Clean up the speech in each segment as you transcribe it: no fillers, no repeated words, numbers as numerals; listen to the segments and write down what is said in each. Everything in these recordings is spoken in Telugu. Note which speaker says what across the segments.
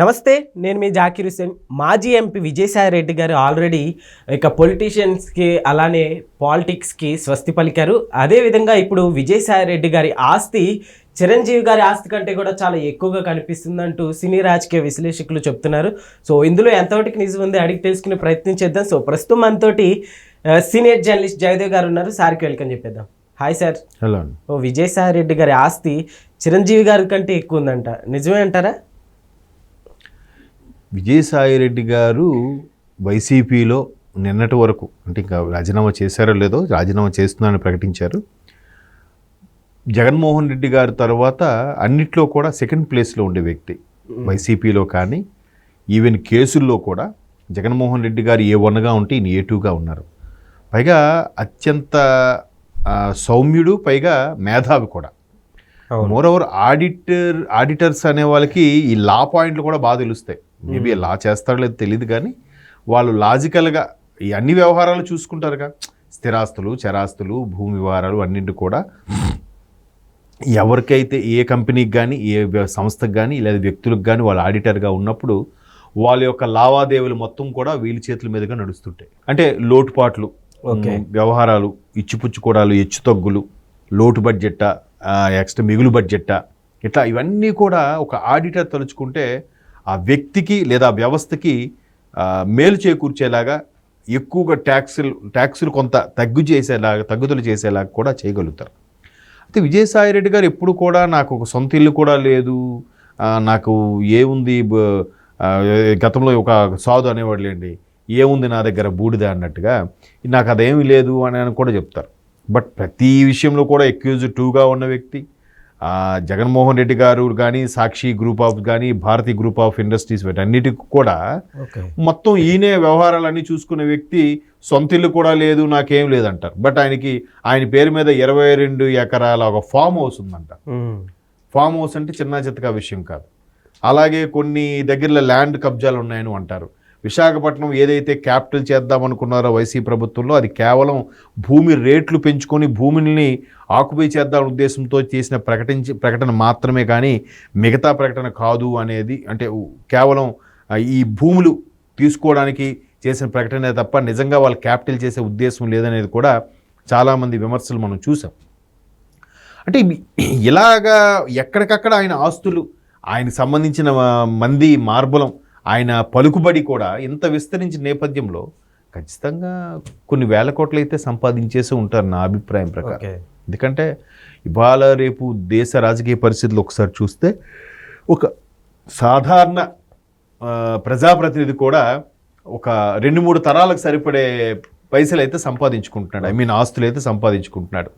Speaker 1: నమస్తే, నేను మీ జాకీర్ హుస్సేన్. మాజీ ఎంపీ విజయసాయి రెడ్డి గారు ఆల్రెడీ ఇక పొలిటీషియన్స్కి అలానే పాలిటిక్స్కి స్వస్తి పలికారు. అదేవిధంగా ఇప్పుడు విజయసాయి రెడ్డి గారి ఆస్తి చిరంజీవి గారి ఆస్తి కంటే కూడా చాలా ఎక్కువగా కనిపిస్తుందంటూ సినీ రాజకీయ విశ్లేషకులు చెప్తున్నారు. సో ఇందులో ఎంతవరకు నిజం ఉంది అడిగి తెలుసుకునే ప్రయత్నం చేద్దాం. సో ప్రస్తుతం మనతోటి సీనియర్ జర్నలిస్ట్ జయదేవ్ గారు ఉన్నారు. సార్కి వెల్కమ్ చెప్పేద్దాం. Hi sir.
Speaker 2: Hello.
Speaker 1: Vijayasai Reddy గారి ఆస్తి చిరంజీవి గారి కంటే ఎక్కువ ఉందంట, నిజమే అంటారా?
Speaker 2: విజయసాయి రెడ్డి గారు వైసీపీలో నిన్నటి వరకు, అంటే ఇంకా రాజీనామా చేశారో లేదో, రాజీనామా చేస్తున్నారని ప్రకటించారు. జగన్మోహన్ రెడ్డి గారి తర్వాత అన్నిట్లో కూడా సెకండ్ ప్లేస్లో ఉండే వ్యక్తి. వైసీపీలో కానీ ఈవెన్ కేసుల్లో కూడా జగన్మోహన్ రెడ్డి గారు A1గా ఉంటే ఈయన A2గా ఉన్నారు. పైగా అత్యంత సౌమ్యుడు, పైగా మేధావి కూడా. మోరోవర్ ఆడిటర్స్ అనే వాళ్ళకి ఈ లా పాయింట్లు కూడా బాగా తెలుస్తాయి. మేబీ లా చేస్తారో లేదో తెలియదు, కానీ వాళ్ళు లాజికల్గా ఈ అన్ని వ్యవహారాలు చూసుకుంటారుగా. స్థిరాస్తులు, చరాస్తులు, భూమి వ్యవహారాలు అన్నింటి కూడా ఎవరికైతే ఏ కంపెనీకి కానీ ఏ సంస్థకు కానీ లేదా వ్యక్తులకు కానీ వాళ్ళు ఆడిటర్గా ఉన్నప్పుడు వాళ్ళ యొక్క లావాదేవీలు మొత్తం కూడా వీళ్ళ చేతుల మీదుగా నడుస్తుంటాయి. అంటే లోటుపాట్లు, వ్యవహారాలు, ఇచ్చిపుచ్చుకోవడాలు, హెచ్చుతగ్గులు, లోటు బడ్జెట్టా, ఎక్స్ట్రా మిగులు బడ్జెట్టా, ఇట్లా ఇవన్నీ కూడా ఒక ఆడిటర్ తలుచుకుంటే ఆ వ్యక్తికి లేదా వ్యవస్థకి మేలు చేకూర్చేలాగా ఎక్కువగా ట్యాక్సులు కొంత తగ్గుదల చేసేలాగా కూడా చేయగలుగుతారు. అయితే విజయసాయి రెడ్డి గారు ఎప్పుడు కూడా నాకు ఒక సొంత ఇల్లు కూడా లేదు, నాకు ఏముంది, గతంలో ఒక సాధు అనేవాడు లేండి, ఏముంది నా దగ్గర బూడిద అన్నట్టుగా, నాకు అదేమీ లేదు అని కూడా చెప్తారు. బట్ ప్రతి విషయంలో కూడా అక్యూజ్డ్ 2గా ఉన్న వ్యక్తి. జగన్మోహన్ రెడ్డి గారు కానీ, సాక్షి గ్రూప్ ఆఫ్ కానీ, భారతీ గ్రూప్ ఆఫ్ ఇండస్ట్రీస్ వీటన్నిటికి కూడా మొత్తం ఈయనే వ్యవహారాలన్నీ చూసుకునే వ్యక్తి. సొంత ఇల్లు కూడా లేదు, నాకేం లేదంటారు. బట్ ఆయన పేరు మీద 22 ఎకరాల ఒక ఫామ్ హౌస్ ఉందంట. ఫామ్ హౌస్ అంటే చిన్న చిత్తగా విషయం కాదు. అలాగే కొన్ని దగ్గరలో ల్యాండ్ కబ్జాలు ఉన్నాయని అంటారు. విశాఖపట్నం ఏదైతే క్యాపిటల్ చేద్దామనుకున్నారో వైసీపీ ప్రభుత్వంలో, అది కేవలం భూమి రేట్లు పెంచుకొని భూమిని ఆక్యుపై చేద్దామనే ఉద్దేశంతో చేసిన ప్రకటన మాత్రమే, కానీ మిగతా ప్రకటన కాదు అనేది. అంటే కేవలం ఈ భూములు తీసుకోవడానికి చేసిన ప్రకటనే తప్ప నిజంగా వాళ్ళు క్యాపిటల్ చేసే ఉద్దేశం లేదనేది కూడా చాలామంది విమర్శలు మనం చూసాం. అంటే ఇలాగా ఎక్కడికక్కడ ఆయన ఆస్తులు, ఆయనకు సంబంధించిన మంది మార్బలం, ఆయన పలుకుబడి కూడా ఇంత విస్తరించిన నేపథ్యంలో ఖచ్చితంగా కొన్ని వేల కోట్లు అయితే సంపాదించేసి ఉంటారు నా అభిప్రాయం ప్రకారం. ఎందుకంటే ఇవాళ రేపు దేశ రాజకీయ పరిస్థితులు ఒకసారి చూస్తే ఒక సాధారణ ప్రజాప్రతినిధి కూడా ఒక 2-3 తరాలకు సరిపడే పైసలు అయితే సంపాదించుకుంటున్నాడు, ఆస్తులు అయితే సంపాదించుకుంటున్నాడు.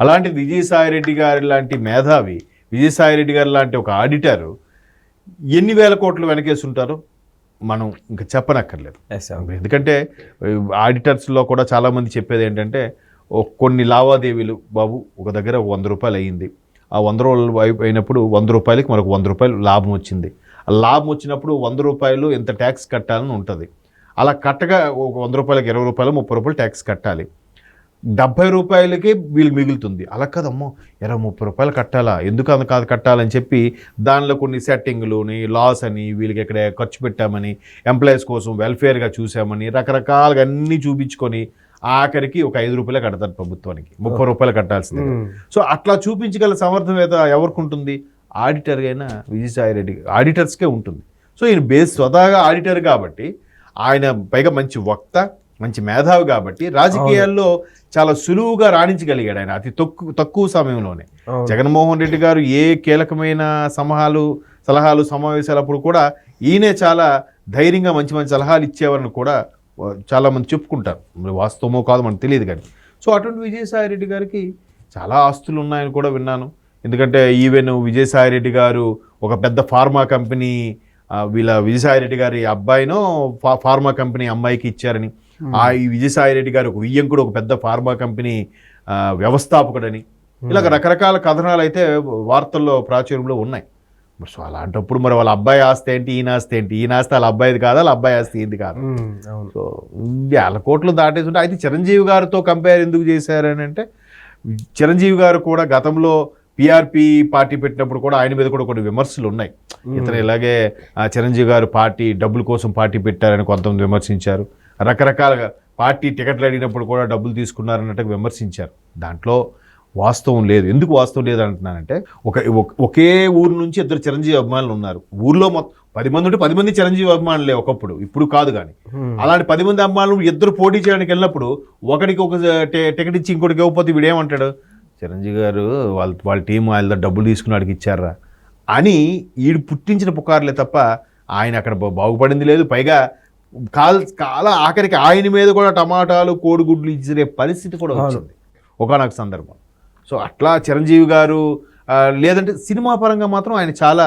Speaker 2: అలాంటిది విజయసాయి రెడ్డి గారి లాంటి మేధావి, విజయసాయి రెడ్డి గారి లాంటి ఒక ఆడిటరు ఎన్ని వేల కోట్లు వెనకేసి ఉంటారో మనం ఇంకా చెప్పనక్కర్లేదు. ఎందుకంటే ఆడిటర్స్లో కూడా చాలామంది చెప్పేది ఏంటంటే, కొన్ని లావాదేవీలు బాబు ఒక దగ్గర 100 రూపాయలు అయ్యింది, ఆ 100 రూపాయలు అయినప్పుడు 100 రూపాయలకి మనకు 100 రూపాయలు లాభం వచ్చింది. ఆ లాభం వచ్చినప్పుడు 100 రూపాయలు ఎంత ట్యాక్స్ కట్టాలని ఉంటుంది. అలా కట్టగా ఒక 100 రూపాయలకి 20 రూపాయలు 30 రూపాయలు ట్యాక్స్ కట్టాలి. 70 రూపాయలకి వీళ్ళు మిగులుతుంది. అలా కదమ్మో 20-30 రూపాయలు కట్టాలా, ఎందుకు అంత కాదు కట్టాలని చెప్పి దానిలో కొన్ని సెట్టింగ్లుని, లాస్ అని, వీళ్ళకి ఎక్కడ ఖర్చు పెట్టామని, ఎంప్లాయీస్ కోసం వెల్ఫేర్గా చూసామని రకరకాలుగా అన్నీ చూపించుకొని ఆఖరికి ఒక 5 రూపాయలే కడతారు ప్రభుత్వానికి, 30 రూపాయలు కట్టాల్సింది. సో అట్లా చూపించగల సమర్థత ఎవరికి ఉంటుంది? ఆడిటర్ అయినా విజయసాయి రెడ్డి ఆడిటర్స్కే ఉంటుంది. సో ఈయన స్వతహాగా ఆడిటర్ కాబట్టి, ఆయన పైగా మంచి వక్త, మంచి మేధావి కాబట్టి రాజకీయాల్లో చాలా సులువుగా రాణించగలిగాడు ఆయన అతి తక్కువ సమయంలోనే. జగన్మోహన్ రెడ్డి గారు ఏ కీలకమైన సలహాలు సమావేశాలప్పుడు కూడా ఈయనే చాలా ధైర్యంగా మంచి మంచి సలహాలు ఇచ్చేవారని కూడా చాలామంది చెప్పుకుంటారు. వాస్తవమో కాదు మనకు తెలియదు కానీ. సో అటువంటి విజయసాయి రెడ్డి గారికి చాలా ఆస్తులు ఉన్నాయని కూడా విన్నాను. ఎందుకంటే ఈవెన్ విజయసాయి రెడ్డి గారు ఒక పెద్ద ఫార్మా కంపెనీ, వీళ్ళ విజయసాయి రెడ్డి గారి అబ్బాయినో ఫార్మా కంపెనీ అమ్మాయికి ఇచ్చారని, ఈ విజయసాయి రెడ్డి గారు ఒక వియ్యంకుడు ఒక పెద్ద ఫార్మా కంపెనీ వ్యవస్థాపకుడని, ఇలాగ రకరకాల కథనాలు అయితే వార్తల్లో ప్రాచుర్యంలో ఉన్నాయి. సో అలాంటప్పుడు మరి వాళ్ళ అబ్బాయి ఆస్తి ఏంటి, ఈయన ఆస్తి ఏంటి? ఈయన ఆస్తి వాళ్ళ అబ్బాయిది కాదా, వాళ్ళ అబ్బాయి ఆస్తి ఏంది కాదు. సో 1,000 కోట్లు దాటేసి ఉంటే. అయితే చిరంజీవి గారితో కంపేర్ ఎందుకు చేశారని అంటే, చిరంజీవి గారు కూడా గతంలో పిఆర్పి పార్టీ పెట్టినప్పుడు కూడా ఆయన మీద కూడా కొన్ని విమర్శలు ఉన్నాయి. ఇతను ఇలాగే చిరంజీవి గారు పార్టీ డబ్బుల కోసం పార్టీ పెట్టారని కొంతమంది విమర్శించారు. రకరకాలుగా పార్టీ టికెట్లు అడిగినప్పుడు కూడా డబ్బులు తీసుకున్నారన్నట్టుగా విమర్శించారు. దాంట్లో వాస్తవం లేదు. ఎందుకు వాస్తవం లేదు అంటున్నానంటే ఒకే ఊరు నుంచి ఇద్దరు చిరంజీవి అభిమానులు ఉన్నారు. ఊర్లో మొత్తం 10 మంది ఉంటే 10 మంది చిరంజీవి అభిమానులే ఒకప్పుడు, ఇప్పుడు కాదు. కానీ అలాంటి 10 మంది అభిమానులు ఇద్దరు పోటీ చేయడానికి వెళ్ళినప్పుడు ఒకడికి ఒక టికెట్ ఇచ్చి ఇంకోటికి ఇవ్వకపోతే వీడేమంటాడు, చిరంజీవి గారు వాళ్ళ టీం వాళ్ళ డబ్బులు తీసుకున్నాడికి ఇచ్చారా అని ఈడు పుట్టించిన పుకార్లే తప్ప ఆయన అక్కడ బాగుపడింది లేదు. పైగా కాల ఆఖరికి ఆయన మీద కూడా టమాటాలు కోడిగుడ్లు ఇచ్చే పరిస్థితి కూడా వచ్చింది ఒకానొక సందర్భం. సో అట్లా చిరంజీవి గారు లేదంటే సినిమా పరంగా మాత్రం ఆయన చాలా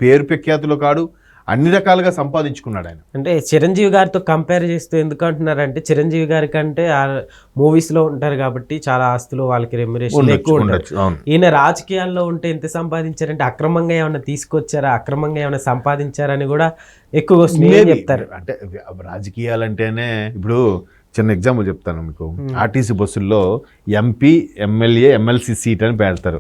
Speaker 2: పేరు ప్రఖ్యాతులు కాడు, అన్ని రకాలుగా సంపాదించుకున్నాడు ఆయన.
Speaker 1: అంటే చిరంజీవి గారితో కంపేర్ చేస్తూ ఎందుకు అంటున్నారంటే చిరంజీవి గారి కంటే ఆ మూవీస్లో ఉంటారు కాబట్టి చాలా ఆస్తులు వాళ్ళకి రెమ్యునరేషన్ ఎక్కువ ఉండొచ్చు. ఈయన రాజకీయాల్లో ఉంటే ఎంత సంపాదించారంటే అక్రమంగా ఏమైనా తీసుకొచ్చారా, అక్రమంగా ఏమైనా సంపాదించారని కూడా ఎక్కువ చెప్తారు.
Speaker 2: అంటే రాజకీయాలంటేనే ఇప్పుడు చిన్న ఎగ్జాంపుల్ చెప్తాను మీకు. ఆర్టీసీ బస్సుల్లో ఎంపీ, ఎమ్మెల్యే, ఎమ్మెల్సీ సీట్ అని పెడతారు.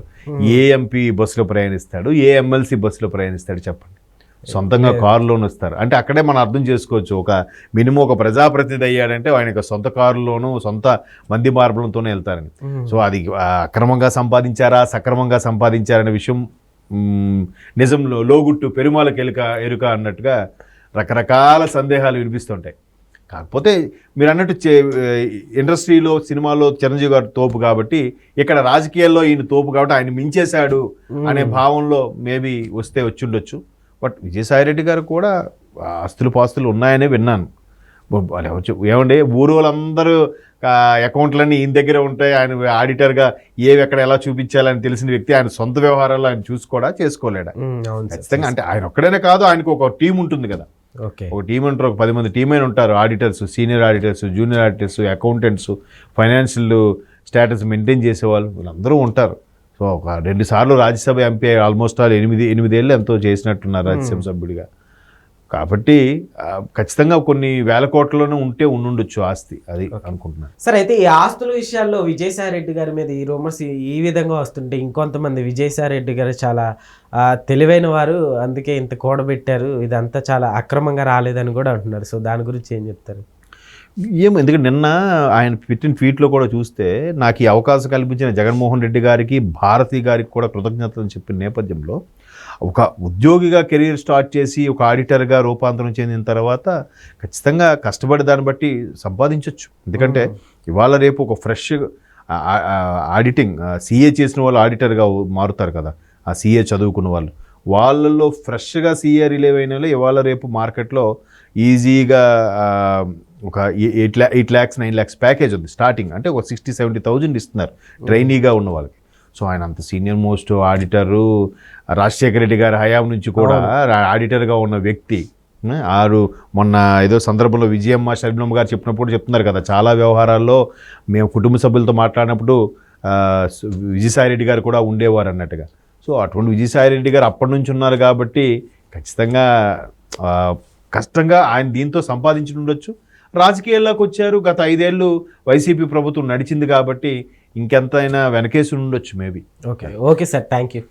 Speaker 2: ఏ ఎంపీ బస్సులో ప్రయాణిస్తాడు, ఏ ఎమ్మెల్సీ బస్సులో ప్రయాణిస్తాడు చెప్పండి. సొంతంగా కారులోనే వస్తారు. అంటే అక్కడే మనం అర్థం చేసుకోవచ్చు, ఒక మినిమం ఒక ప్రజాప్రతినిధి అయ్యాడంటే ఆయన సొంత కారులోనూ సొంత మంది మార్బలంతోనే వెళ్తారని. సో అది అక్రమంగా సంపాదించారా సక్రమంగా సంపాదించారనే విషయం నిజంలో లోగుట్టు పెరుమాళకి ఎరుక అన్నట్టుగా రకరకాల సందేహాలు వినిపిస్తుంటాయి. కాకపోతే మీరు అన్నట్టు ఇండస్ట్రీలో సినిమాలో చిరంజీవి గారు తోపు కాబట్టి ఇక్కడ రాజకీయాల్లో ఈయన తోపు కాబట్టి ఆయన మించేశాడు అనే భావంలో మేబీ వచ్చి ఉండొచ్చు. బట్ విజయసాయిరెడ్డి గారు కూడా ఆస్తులు పాస్తులు ఉన్నాయనే విన్నాను. ఏమంటే ఊరు వాళ్ళందరూ అకౌంట్లన్నీ ఈయన దగ్గర ఉంటాయి, ఆయన ఆడిటర్గా ఏవి ఎక్కడ ఎలా చూపించాలని తెలిసిన వ్యక్తి ఆయన సొంత వ్యవహారాలు ఆయన చేసుకోలేడా? ఖచ్చితంగా అంటే ఆయన ఒక్కడైనా కాదు, ఆయనకు ఒక టీం ఉంటుంది కదా. ఒక టీం ఉంటారు, ఒక 10 మంది టీం అయినా ఉంటారు. Auditors, senior auditors, junior auditors, accountants, financial status maintain చేసేవాళ్ళు వీళ్ళందరూ ఉంటారు. సో ఒక 2 సార్లు రాజ్యసభ ఎంపీ ఆల్మోస్ట్ 8 ఏళ్ళు ఎంతో చేసినట్టున్నారు రాజ్యసభ సభ్యుడిగా. కాబట్టి ఖచ్చితంగా కొన్ని వేల కోట్లలోనే ఉండుండొచ్చు ఆస్తి, అది అనుకుంటున్నాను.
Speaker 1: సరే, అయితే ఈ ఆస్తుల విషయాల్లో విజయసాయి రెడ్డి గారి మీద ఈ రూమర్స్ ఈ విధంగా వస్తుంటే ఇంకొంతమంది విజయసాయి రెడ్డి గారు చాలా తెలివైన వారు, అందుకే ఇంత కూడబెట్టారు, ఇదంతా చాలా అక్రమంగా రాలేదని కూడా అంటున్నారు. సో దాని గురించి ఏం చెప్తారు?
Speaker 2: ఎందుకంటే నిన్న ఆయన పెట్టిన ట్వీట్లో కూడా చూస్తే నాకు ఈ అవకాశం కల్పించిన జగన్మోహన్ రెడ్డి గారికి, భారతి గారికి కూడా కృతజ్ఞతలు చెప్పిన నేపథ్యంలో ఒక ఉద్యోగిగా కెరీర్ స్టార్ట్ చేసి ఒక ఆడిటర్గా రూపాంతరం చెందిన తర్వాత ఖచ్చితంగా కష్టపడి దాన్ని బట్టి సంపాదించవచ్చు. ఎందుకంటే ఇవాళ రేపు ఒక ఫ్రెష్ ఆడిటింగ్ సీఏ చేసిన వాళ్ళు ఆడిటర్గా మారుతారు కదా. ఆ సీఏ చదువుకున్న వాళ్ళల్లో ఫ్రెష్గా సీఏ రిలీవ్ అయిన వాళ్ళు ఇవాళ రేపు మార్కెట్లో ఈజీగా ఒక 8 lakhs 9 lakhs ప్యాకేజ్ ఉంది స్టార్టింగ్. అంటే ఒక 60-70,000 ఇస్తున్నారు ట్రైనీగా ఉన్న వాళ్ళకి. సో ఆయన అంత senior most auditor, Rajasekhara Reddy గారి హయాం నుంచి కూడా ఆడిటర్గా ఉన్న వ్యక్తి. మొన్న ఏదో సందర్భంలో విజయమ్మ షర్మిలమ్మ గారు చెప్పినప్పుడు చెప్తున్నారు కదా, చాలా వ్యవహారాల్లో మేము కుటుంబ సభ్యులతో మాట్లాడినప్పుడు విజయసాయి రెడ్డి గారు కూడా ఉండేవారు అన్నట్టుగా. సో అటువంటి విజయసాయి రెడ్డి గారు అప్పటి నుంచి ఉన్నారు కాబట్టి ఖచ్చితంగా కష్టంగా ఆయన దీంతో సంపాదించి ఉండొచ్చు. రాజకీయాల్లోకి వచ్చారు, గత 5 ఏళ్ళు వైసీపీ ప్రభుత్వం నడిచింది కాబట్టి ఇంకెంతైనా వెనకేసి ఉండొచ్చు maybe.
Speaker 1: Okay sir, thank you.